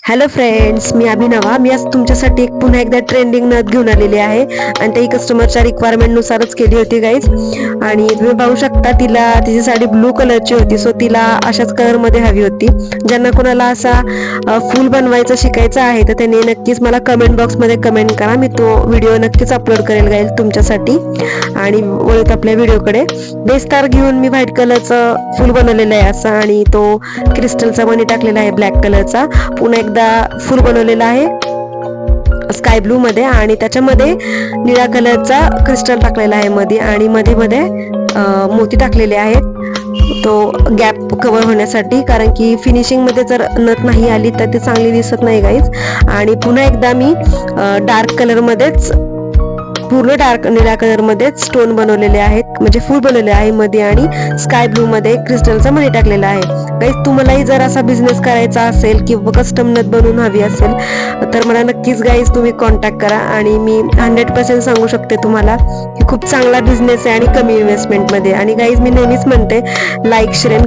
Hello friends, मी अभिनवा. मी आज तुमच्यासाठी पुन्हा एकदा ट्रेंडिंग नथ घेऊन आलेली आहे आणि ती कस्टमरच्या रिक्वायरमेंटनुसारच केली होती गाईज. आणि तुम्ही पाहू शकता, तिची साडी ब्लू कलरची होती, सो तिला अशाच कलरमध्ये हवी होती. ज्यांना कोणाला असा फुल बनवायचं शिकायचं आहे तर त्यांनी नक्कीच मला कमेंट बॉक्समध्ये कमेंट करा. मी तो व्हिडिओ नक्कीच अपलोड करेल गाईज तुमच्यासाठी. आणि वळूत आपल्या व्हिडिओकडे, बेस तार घेऊन मी व्हाईट कलरचं फुल बनवलेलं आहे असं, आणि तो क्रिस्टलचा मणी टाकलेला आहे ब्लॅक कलरचा. पुन्हा एकदा फुल बनवलेला आहे स्काय ब्लू मध्ये, आणि त्याच्यामध्ये निळ्या कलरचा क्रिस्टल टाकलेला आहे मध्ये, आणि मध्ये मध्ये मोती टाकलेले आहेत तो गॅप कव्हर होण्यासाठी, कारण की फिनिशिंग मध्ये जर नथ नाही आली तर ते चांगली दिसत नाही गाईज. आणि पुन्हा एकदा मी डार्क कलर मध्येच, पूर्ण डार्क निळ्या कलर मध्ये स्टोन बनवलेले आहेत, म्हणजे फुल बनवले आहे मध्ये, आणि स्काय ब्लू मध्ये क्रिस्टलचा मणी टाकलेला आहे. गाईज, तुम्हालाही जर असा बिझनेस करायचा असेल किंवा कस्टम नथ बनवून हवी असेल तर मला नक्कीच गाईज तुम्ही कॉन्टॅक्ट करा. आणि मी 100% सांगू शकते तुम्हाला की खूप चांगला बिझनेस आहे आणि कमी इन्व्हेस्टमेंट मध्ये. आणि गाईज, मी नेहमीच म्हणते, लाईक शेअर